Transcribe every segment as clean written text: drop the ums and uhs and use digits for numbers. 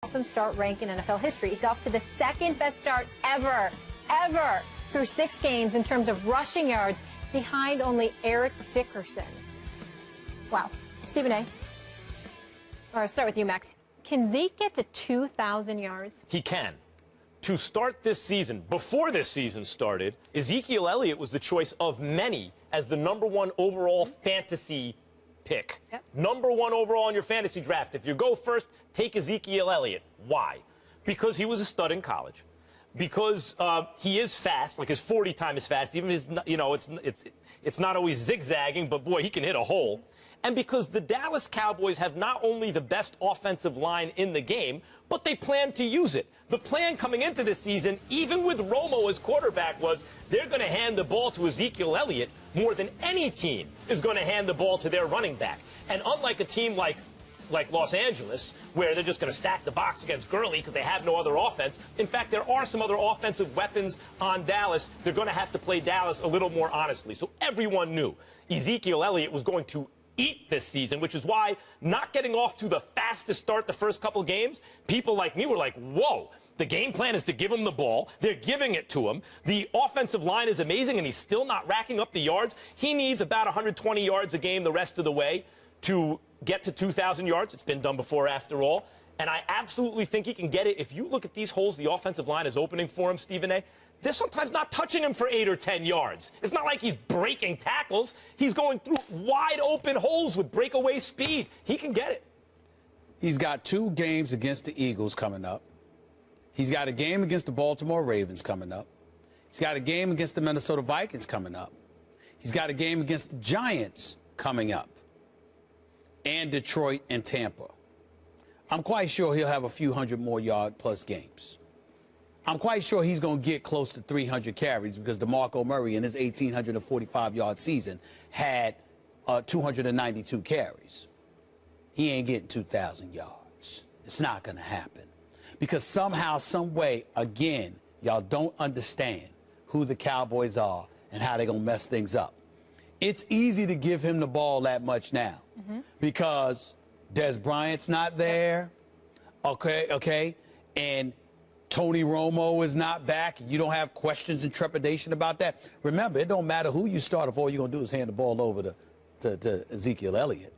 Awesome start rank in NFL history. He's off to the second best start ever through 6 games in terms of rushing yards, behind only Eric Dickerson. Wow. Stephen A. Or I'll start with you, Max. Can Zeke get to 2,000 yards? He can. To start this season, before this season started, Ezekiel Elliott was the choice of many as the #1 overall fantasy pick. Yep. #1 overall in your fantasy draft. If you go first, take Ezekiel Elliott. Why? Because he was a stud in college. Because he is fast, like his 40 time is fast. Even his, it's not always zigzagging, but boy, he can hit a hole. And because the Dallas Cowboys have not only the best offensive line in the game, but they plan to use it. The plan coming into this season, even with Romo as quarterback, was they're going to hand the ball to Ezekiel Elliott more than any team is going to hand the ball to their running back. And unlike a team like Los Angeles, where they're just going to stack the box against Gurley because they have no other offense. In fact, there are some other offensive weapons on Dallas. They're going to have to play Dallas a little more honestly. So everyone knew Ezekiel Elliott was going to eat this season, which is why not getting off to the fastest start the first couple games, people like me were like, whoa, the game plan is to give him the ball. They're giving it to him. The offensive line is amazing, and he's still not racking up the yards. He needs about 120 yards a game the rest of the way to get to 2,000 yards. It's been done before, after all. And I absolutely think he can get it. If you look at these holes the offensive line is opening for him, Stephen A., they're sometimes not touching him for 8 or 10 yards. It's not like he's breaking tackles. He's going through wide open holes with breakaway speed. He can get it. He's got 2 games against the Eagles coming up. He's got a game against the Baltimore Ravens coming up. He's got a game against the Minnesota Vikings coming up. He's got a game against the Giants coming up. And Detroit and Tampa. I'm quite sure he'll have a few hundred more yard-plus games. I'm quite sure he's going to get close to 300 carries because DeMarco Murray in his 1,845-yard season had 292 carries. He ain't getting 2,000 yards. It's not going to happen. Because somehow, some way, again, y'all don't understand who the Cowboys are and how they're going to mess things up. It's easy to give him the ball that much now because Des Bryant's not there, okay, and Tony Romo is not back. You don't have questions and trepidation about that. Remember, it don't matter who you start if all you're going to do is hand the ball over to Ezekiel Elliott.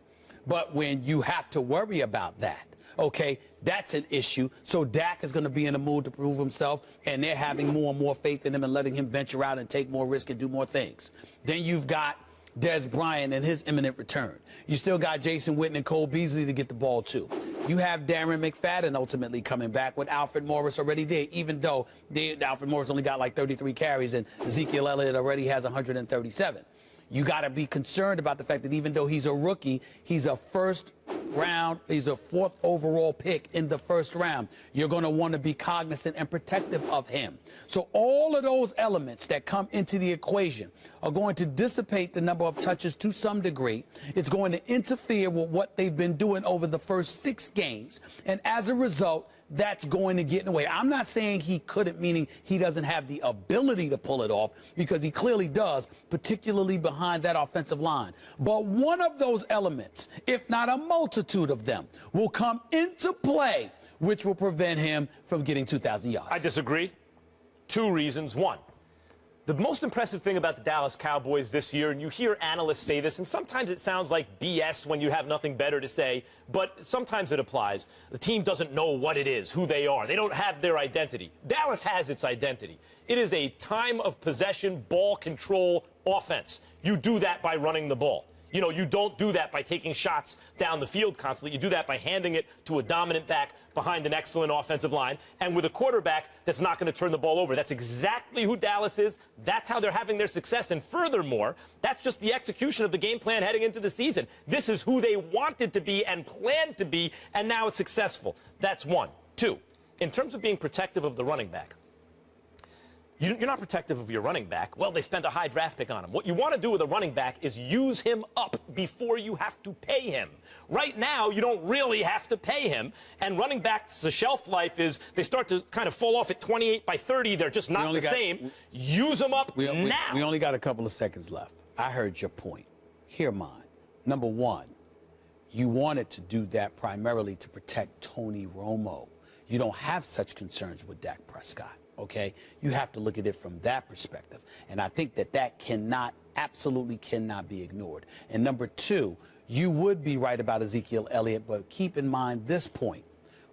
But when you have to worry about that, okay, that's an issue. So Dak is going to be in a mood to prove himself, and they're having more and more faith in him and letting him venture out and take more risk and do more things. Then you've got Des Bryant and his imminent return. You still got Jason Witten and Cole Beasley to get the ball to. You have Darren McFadden ultimately coming back with Alfred Morris already there, even though Alfred Morris only got like 33 carries and Ezekiel Elliott already has 137. You got to be concerned about the fact that even though he's a rookie, he's a fourth overall pick in the first round. You're going to want to be cognizant and protective of him. So all of those elements that come into the equation are going to dissipate the number of touches to some degree. It's going to interfere with what they've been doing over the first 6 games. And as a result, that's going to get in the way. I'm not saying he couldn't, meaning he doesn't have the ability to pull it off, because he clearly does, particularly behind that offensive line. But one of those elements, if not a multitude of them, will come into play, which will prevent him from getting 2,000 yards. I disagree. 2 reasons. 1, the most impressive thing about the Dallas Cowboys this year, and you hear analysts say this, and sometimes it sounds like BS when you have nothing better to say, but sometimes it applies. The team doesn't know what it is, who they are. They don't have their identity. Dallas has its identity. It is a time of possession, ball control offense. You do that by running the ball. You know, you don't do that by taking shots down the field constantly. You do that by handing it to a dominant back behind an excellent offensive line and with a quarterback that's not going to turn the ball over. That's exactly who Dallas is. That's how they're having their success. And furthermore, that's just the execution of the game plan heading into the season. This is who they wanted to be and planned to be, and now it's successful. That's 1. 2, in terms of being protective of the running back, you're not protective of your running back. Well, they spent a high draft pick on him. What you want to do with a running back is use him up before you have to pay him. Right now, you don't really have to pay him. And running backs, the shelf life is they start to kind of fall off at 28 by 30. They're just not the same. Use them up now. We only got a couple of seconds left. I heard your point. Hear mine. Number 1, you wanted to do that primarily to protect Tony Romo. you don't have such concerns with Dak Prescott, okay? You have to look at it from that perspective. And I think that absolutely cannot be ignored. And number two, you would be right about Ezekiel Elliott, but keep in mind this point.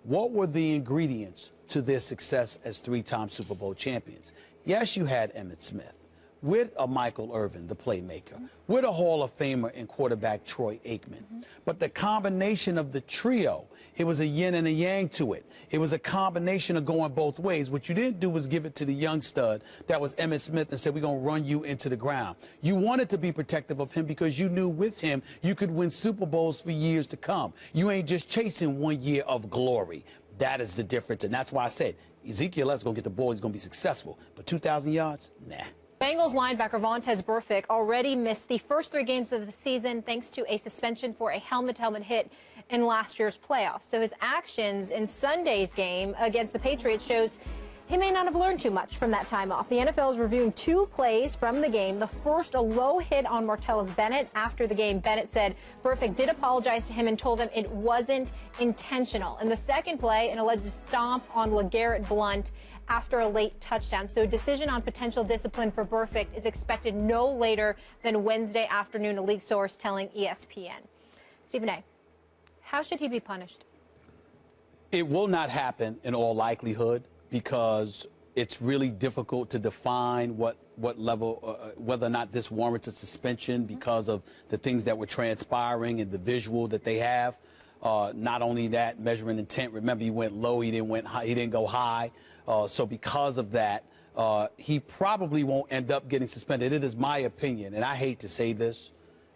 What were the ingredients to their success as three-time Super Bowl champions? Yes, you had Emmitt Smith, with a Michael Irvin, the playmaker, with a Hall of Famer and quarterback Troy Aikman. But the combination of the trio, it was a yin and a yang to it. It was a combination of going both ways. What you didn't do was give it to the young stud that was Emmitt Smith and said, we're going to run you into the ground. You wanted to be protective of him because you knew with him you could win Super Bowls for years to come. You ain't just chasing 1 year of glory. That is the difference. And that's why I said Ezekiel Elliott's going to get the ball. He's going to be successful. But 2,000 yards? Nah. Bengals linebacker Vontaze Burfict already missed the first 3 games of the season thanks to a suspension for a helmet-to-helmet hit in last year's playoffs. So his actions in Sunday's game against the Patriots shows he may not have learned too much from that time off. The NFL is reviewing 2 plays from the game. The first, a low hit on Martellus Bennett. After the game, Bennett said Burfict did apologize to him and told him it wasn't intentional. And the second play, an alleged stomp on LeGarrette Blount after a late touchdown. So a decision on potential discipline for Burfict is expected no later than Wednesday afternoon, a league source telling ESPN. Stephen A., how should he be punished? It will not happen in all likelihood because it's really difficult to define what level, whether or not this warrants a suspension because of the things that were transpiring and the visual that they have. Not only that, measuring intent. Remember, he went low, he didn't go high. So because of that, he probably won't end up getting suspended. It is my opinion, and I hate to say this,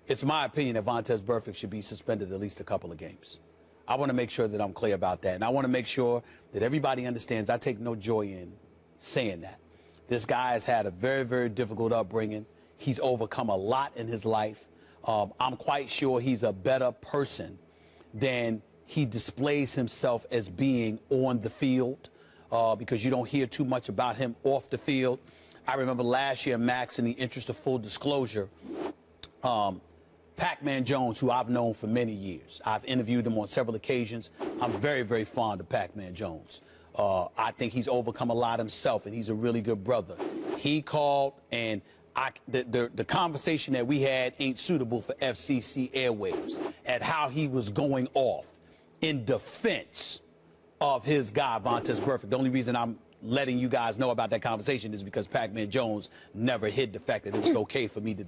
it's my opinion that Vontaze Burfict should be suspended at least a couple of games. I want to make sure that I'm clear about that. And I want to make sure that everybody understands I take no joy in saying that. This guy has had a very, very difficult upbringing. He's overcome a lot in his life. I'm quite sure he's a better person than he displays himself as being on the field because you don't hear too much about him off the field. I remember last year, Max, in the interest of full disclosure, Pac-Man Jones, who I've known for many years. I've interviewed him on several occasions. I'm very, very fond of Pac-Man Jones. I think he's overcome a lot himself, and he's a really good brother. He called, and the conversation that we had ain't suitable for FCC airwaves at how he was going off in defense of his guy, Vontaze Burfict. The only reason I'm letting you guys know about that conversation is because Pac-Man Jones never hid the fact that it was okay for me to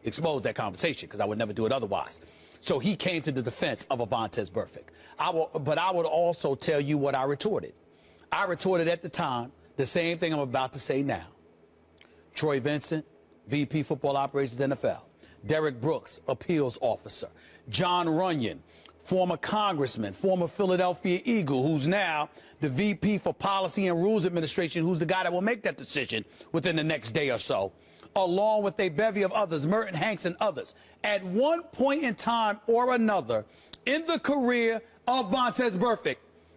expose that conversation because I would never do it otherwise. So he came to the defense of a Vontaze Burfict. But I would also tell you what I retorted. I retorted at the time the same thing I'm about to say now. Troy Vincent, VP Football Operations NFL. Derek Brooks, Appeals Officer. John Runyon, former congressman, former Philadelphia Eagle, who's now the VP for Policy and Rules Administration, who's the guy that will make that decision within the next day or so, along with a bevy of others, Merton Hanks and others. At one point in time or another in the career of Vontaze Burfict,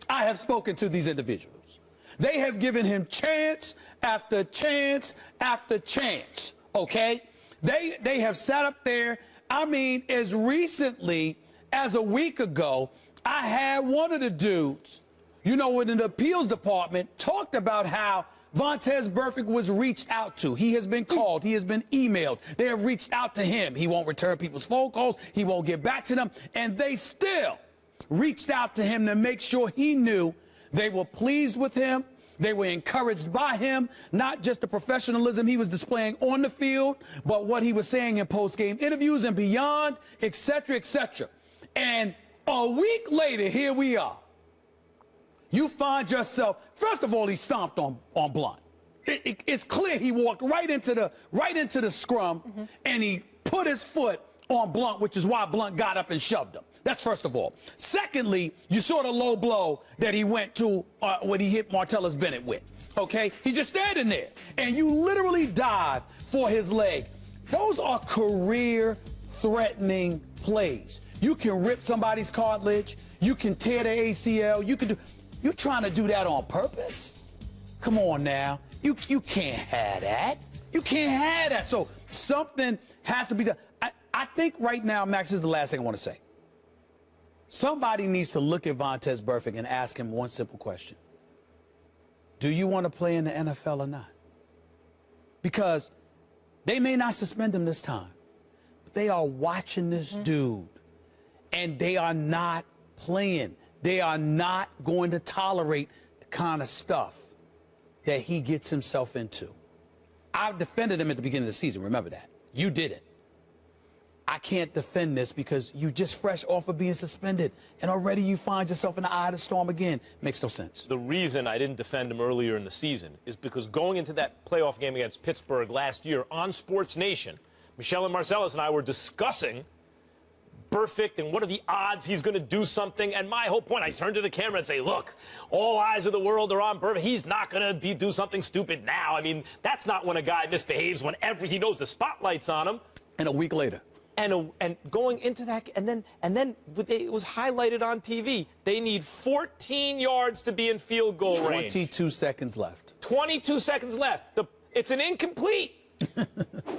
I have spoken to these individuals. They have given him chance after chance after chance, okay? They have sat up there, I mean, as recently as a week ago, I had one of the dudes, you know, in the appeals department, talked about how Vontaze Burfict was reached out to. He has been called. He has been emailed. They have reached out to him. He won't return people's phone calls. He won't get back to them. And they still reached out to him to make sure he knew they were pleased with him. They were encouraged by him, not just the professionalism he was displaying on the field, but what he was saying in post-game interviews and beyond, et cetera, et cetera. And a week later, here we are. You find yourself, first of all, he stomped on Blount. It's clear he walked right into the scrum, and he put his foot on Blount, which is why Blount got up and shoved him. That's first of all. Secondly, you saw the low blow that he went to when he hit Martellus Bennett with. Okay? He's just standing there, and you literally dive for his leg. Those are career-threatening plays. You can rip somebody's cartilage. You can tear the ACL. You're trying to do that on purpose? Come on now. You can't have that. You can't have that. So something has to be done. I think right now, Max, this is the last thing I want to say. Somebody needs to look at Vontaze Burfict and ask him one simple question. Do you want to play in the NFL or not? Because they may not suspend him this time, but they are watching this dude, and they are not playing. They are not going to tolerate the kind of stuff that he gets himself into. I defended him at the beginning of the season. Remember that. You didn't. I can't defend this because you just fresh off of being suspended, and already you find yourself in the eye of the storm again. Makes no sense. The reason I didn't defend him earlier in the season is because going into that playoff game against Pittsburgh last year on Sports Nation, Michelle and Marcellus and I were discussing Burfict and what are the odds he's going to do something. And my whole point, I turned to the camera and say, look, all eyes of the world are on Burfict. He's not going to do something stupid now. I mean, that's not when a guy misbehaves, whenever he knows the spotlight's on him. And a week later. And going into that, and then it was highlighted on TV. They need 14 yards to be in field goal range. 22 seconds left. 22 seconds left. It's an incomplete.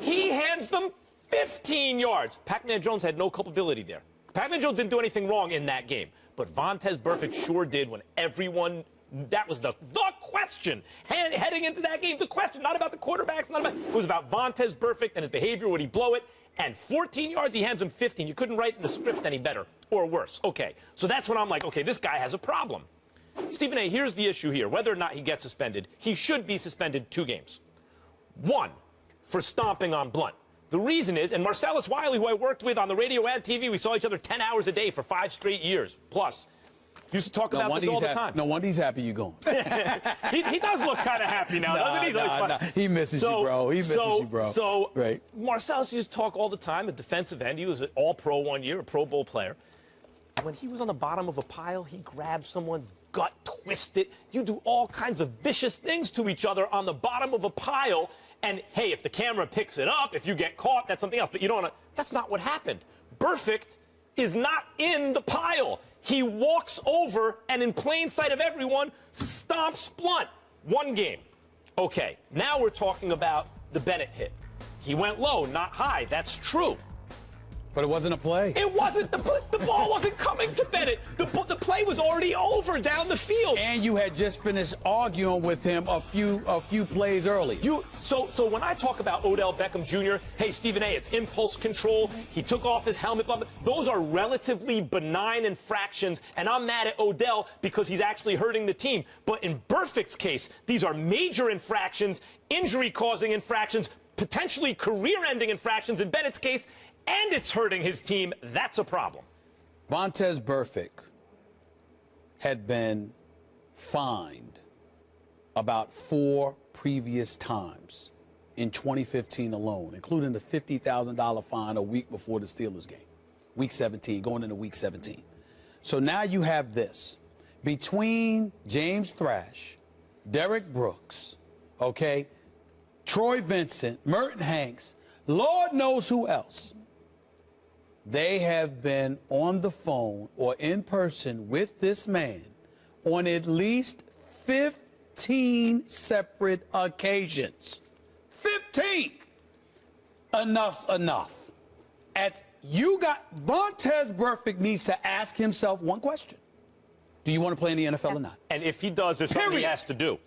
He hands them 15 yards. Pac-Man Jones had no culpability there. Pac-Man Jones didn't do anything wrong in that game. But Vontaze Burfict sure did when everyone... That was the question heading into that game. The question, not about the quarterbacks, it was about Vontaze Burfict and his behavior. Would he blow it? And 14 yards, he hands him 15. You couldn't write in the script any better or worse. Okay, so that's when I'm like, okay, this guy has a problem. Stephen A., here's the issue here. Whether or not he gets suspended, he should be suspended 2 games. 1, for stomping on Blunt. The reason is, and Marcellus Wiley, who I worked with on the radio and TV, we saw each other 10 hours a day for 5 straight years plus. Used to talk about this all the time. No wonder he's happy you're going. he does look kind of happy now, doesn't he? Nah. He misses you, bro. He misses you, bro. So right. Marcellus used to talk all the time, a defensive end. He was an all-pro one year, a Pro Bowl player. When he was on the bottom of a pile, he grabbed someone's gut, twisted. You do all kinds of vicious things to each other on the bottom of a pile. And, hey, if the camera picks it up, if you get caught, that's something else. But you don't want to. That's not what happened. Burfict is not in the pile. He walks over and in plain sight of everyone, stomps Blunt. 1 game. Okay, now we're talking about the Bennett hit. He went low, not high. That's true. But it wasn't a play. It wasn't. The ball wasn't coming to Bennett. The play was already over down the field. And you had just finished arguing with him a few plays early. So when I talk about Odell Beckham Jr., hey, Stephen A., it's impulse control. He took off his helmet. Those are relatively benign infractions, and I'm mad at Odell because he's actually hurting the team. But in Burfict's case, these are major infractions, injury-causing infractions, potentially career-ending infractions in Bennett's case, and it's hurting his team. That's a problem. Vontaze Burfict had been fined about 4 previous times in 2015 alone, including the $50,000 fine a week before the Steelers game, Week 17, going into Week 17. So now you have this. Between James Thrash, Derek Brooks, okay, Troy Vincent, Merton Hanks, Lord knows who else, they have been on the phone or in person with this man on at least 15 separate occasions. 15! Enough's enough. Vontaze Burfict needs to ask himself one question. Do you want to play in the NFL or not? And if he does, there's something he has to do.